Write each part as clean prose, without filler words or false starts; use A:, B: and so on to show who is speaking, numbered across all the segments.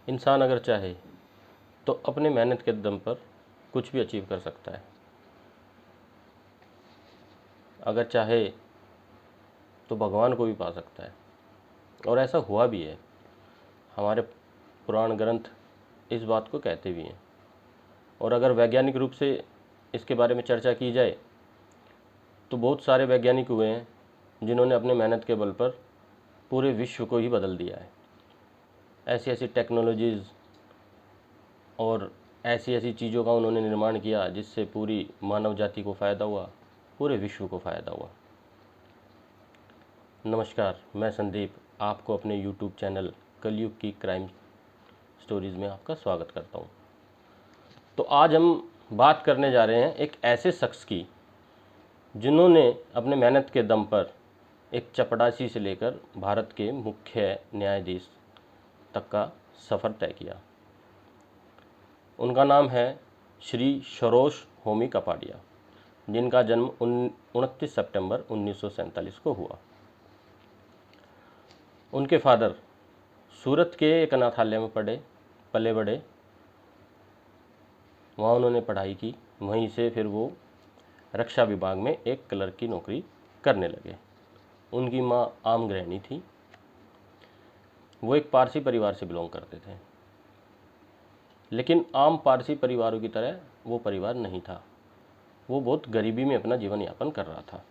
A: इंसान अगर चाहे तो अपने मेहनत के दम पर कुछ भी अचीव कर सकता है। अगर चाहे तो भगवान को भी पा सकता है, और ऐसा हुआ भी है। हमारे पुराण ग्रंथ इस बात को कहते भी हैं। और अगर वैज्ञानिक रूप से इसके बारे में चर्चा की जाए तो बहुत सारे वैज्ञानिक हुए हैं जिन्होंने अपने मेहनत के बल पर पूरे विश्व को ही बदल दिया है। ऐसी ऐसी टेक्नोलॉजीज़ और ऐसी ऐसी चीज़ों का उन्होंने निर्माण किया जिससे पूरी मानव जाति को फ़ायदा हुआ, पूरे विश्व को फ़ायदा हुआ। नमस्कार, मैं संदीप आपको अपने यूट्यूब चैनल कलयुग की क्राइम स्टोरीज़ में आपका स्वागत करता हूँ। तो आज हम बात करने जा रहे हैं एक ऐसे शख्स की जिन्होंने अपने मेहनत के दम पर एक चपरासी से लेकर भारत के मुख्य न्यायाधीश तक का सफ़र तय किया। उनका नाम है श्री सरोज होमी कपाडिया, जिनका जन्म 29 सितंबर 1947 को हुआ। उनके फादर सूरत के एक अनाथालय में पले बड़े। वहाँ उन्होंने पढ़ाई की। वहीं से फिर वो रक्षा विभाग में एक क्लर्क की नौकरी करने लगे। उनकी माँ आम गृहिणी थी। वो एक पारसी परिवार से बिलोंग करते थे, लेकिन आम पारसी परिवारों की तरह वो परिवार नहीं था। वो बहुत गरीबी में अपना जीवन यापन कर रहा था।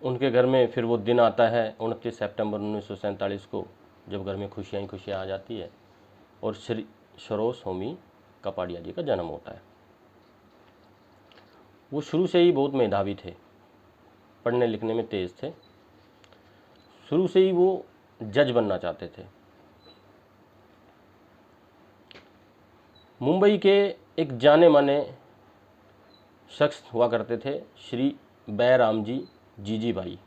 A: उनके घर में फिर वो दिन आता है 29 सितंबर 1947 को, जब घर में खुशियाँ ही खुशियाँ आ जाती है और श्री सरोज होमी कपाडिया जी का जन्म होता है। वो शुरू से ही बहुत मेधावी थे, पढ़ने लिखने में तेज़ थे। शुरू से ही वो जज बनना चाहते थे। मुंबई के एक जाने माने शख्स हुआ करते थे श्री बैराम जी जीजी भाई।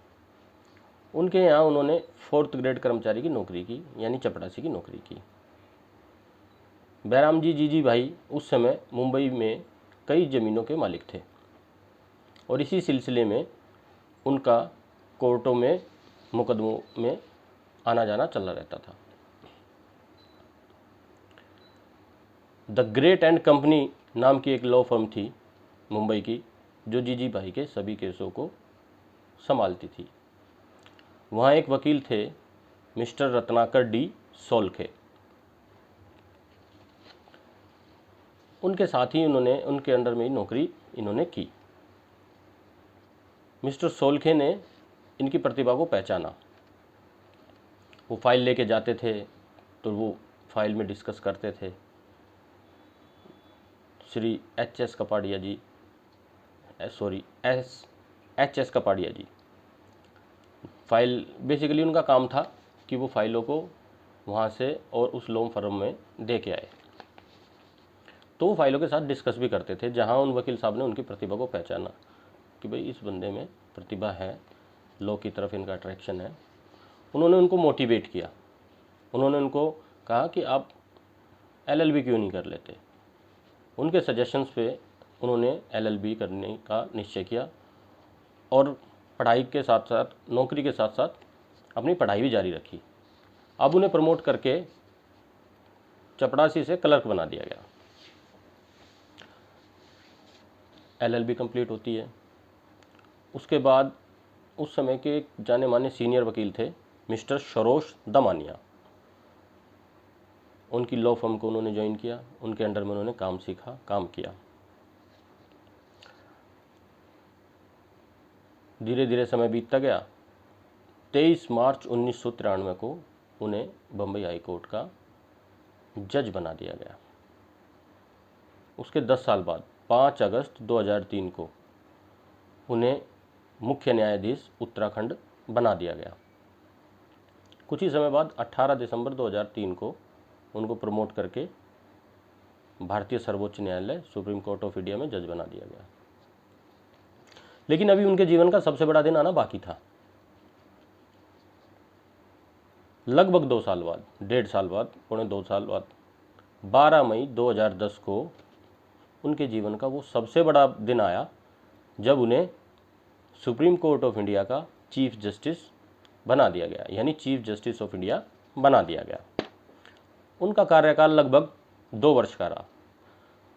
A: उनके यहाँ उन्होंने 4th ग्रेड कर्मचारी की नौकरी की, यानी चपरासी की नौकरी की। बैराम जी जीजी भाई उस समय मुंबई में कई ज़मीनों के मालिक थे और इसी सिलसिले में उनका कोर्टों में मुकदमों में आना जाना चला रहता था। द ग्रेट एंड कंपनी नाम की एक लॉ फर्म थी मुंबई की, जो जीजी भाई के सभी केसों को संभालती थी। वहाँ एक वकील थे मिस्टर रत्नाकर डी सोलखे। उनके साथ ही उनके अंडर में ही नौकरी इन्होंने की। मिस्टर सोलखे ने इनकी प्रतिभा को पहचाना। वो फाइल लेके जाते थे तो वो फाइल में डिस्कस करते थे। श्री एच.एस. कपाडिया जी, एच.एस. कपाडिया जी, फाइल बेसिकली उनका काम था कि वो फाइलों को वहाँ से और उस लॉ फर्म में दे के आए। तो वो फाइलों के साथ डिस्कस भी करते थे। जहाँ उन वकील साहब ने उनकी प्रतिभा को पहचाना कि भाई इस बंदे में प्रतिभा है, लॉ की तरफ इनका अट्रैक्शन है, उन्होंने उनको मोटिवेट किया। उन्होंने उनको कहा कि आप LLB क्यों नहीं कर लेते। उनके सजेशंस पे उन्होंने LLB करने का निश्चय किया और पढ़ाई के साथ साथ, नौकरी के साथ साथ अपनी पढ़ाई भी जारी रखी। अब उन्हें प्रमोट करके चपरासी से क्लर्क बना दिया गया। LLB कंप्लीट होती है। उसके बाद उस समय के एक जाने माने सीनियर वकील थे मिस्टर सरोज दमानिया। उनकी लॉ फर्म को उन्होंने ज्वाइन किया। उनके अंडर में उन्होंने काम सीखा, काम किया। धीरे धीरे समय बीतता गया। 23 मार्च 1993 को उन्हें बम्बई हाई कोर्ट का जज बना दिया गया। उसके 10 साल बाद 5 अगस्त 2003 को उन्हें मुख्य न्यायाधीश उत्तराखंड बना दिया गया। कुछ ही समय बाद 18 दिसंबर 2003 को उनको प्रमोट करके भारतीय सर्वोच्च न्यायालय सुप्रीम कोर्ट ऑफ इंडिया में जज बना दिया गया। लेकिन अभी उनके जीवन का सबसे बड़ा दिन आना बाकी था। लगभग 2 साल बाद, 1.5 साल बाद, पौने 2 साल बाद, 12 मई 2010 को उनके जीवन का वो सबसे बड़ा दिन आया जब उन्हें सुप्रीम कोर्ट ऑफ इंडिया का चीफ जस्टिस बना दिया गया, यानी चीफ जस्टिस ऑफ इंडिया बना दिया गया। उनका कार्यकाल लगभग 2 वर्ष का रहा।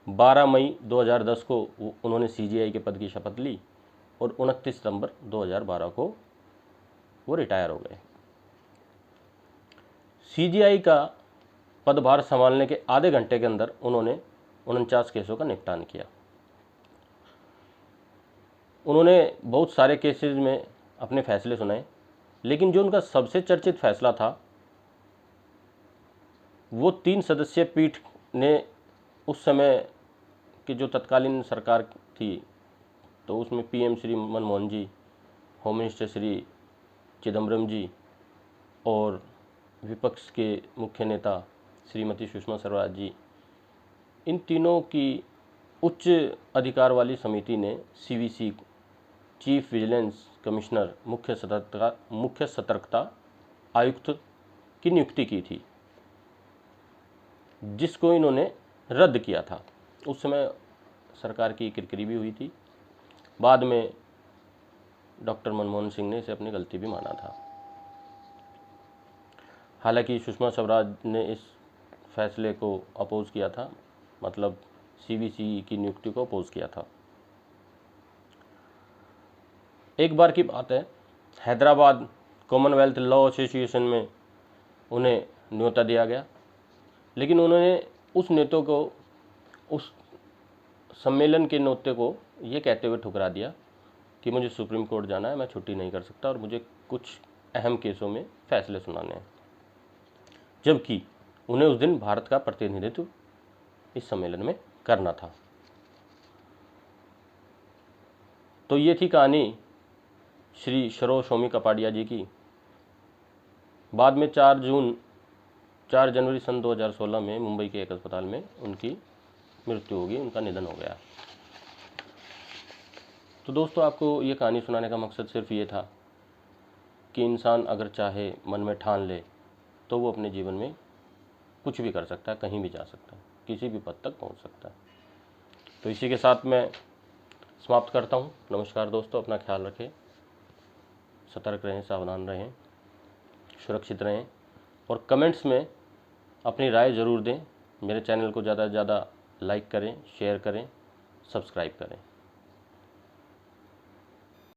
A: 12 मई 2010 को उन्होंने CJI के पद की शपथ ली और 29 सितंबर 2012 को वो रिटायर हो गए। CJI का पदभार संभालने के आधे घंटे के अंदर उन्होंने 49 केसों का निपटान किया। उन्होंने बहुत सारे केसेस में अपने फैसले सुनाए, लेकिन जो उनका सबसे चर्चित फैसला था वो 3 सदस्यीय पीठ ने उस समय की जो तत्कालीन सरकार थी, तो उसमें PM श्री मनमोहन जी, होम मिनिस्टर श्री चिदम्बरम जी और विपक्ष के मुख्य नेता श्रीमती सुषमा स्वराज जी, इन तीनों की उच्च अधिकार वाली समिति ने CVC चीफ विजिलेंस कमिश्नर मुख्य सतर्कता आयुक्त की नियुक्ति की थी, जिसको इन्होंने रद्द किया था। उस समय सरकार की किरकिरी भी हुई थी। बाद में डॉक्टर मनमोहन सिंह ने इसे अपनी गलती भी माना था। हालांकि सुषमा स्वराज ने इस फैसले को अपोज किया था, मतलब CVC की नियुक्ति को अपोज किया था। एक बार की बात है, हैदराबाद कॉमनवेल्थ लॉ एसोसिएशन में उन्हें न्योता दिया गया, लेकिन उन्होंने उस न्योते को, उस सम्मेलन के न्योते को ये कहते हुए ठुकरा दिया कि मुझे सुप्रीम कोर्ट जाना है, मैं छुट्टी नहीं कर सकता और मुझे कुछ अहम केसों में फैसले सुनाने हैं, जबकि उन्हें उस दिन भारत का प्रतिनिधित्व इस सम्मेलन में करना था। तो ये थी कहानी श्री सरोज स्वामी कपाड़िया जी की। बाद में 4 जनवरी सन 2016 में मुंबई के एक अस्पताल में उनकी मृत्यु होगी, उनका निधन हो गया। तो दोस्तों, आपको ये कहानी सुनाने का मकसद सिर्फ ये था कि इंसान अगर चाहे, मन में ठान ले, तो वो अपने जीवन में कुछ भी कर सकता है, कहीं भी जा सकता है, किसी भी पद तक पहुंच सकता है। तो इसी के साथ मैं समाप्त करता हूं। नमस्कार दोस्तों, अपना ख्याल रखें, सतर्क रहें, सावधान रहें, सुरक्षित रहें और कमेंट्स में अपनी राय ज़रूर दें। मेरे चैनल को ज़्यादा से ज़्यादा लाइक करें, शेयर करें, सब्सक्राइब करें।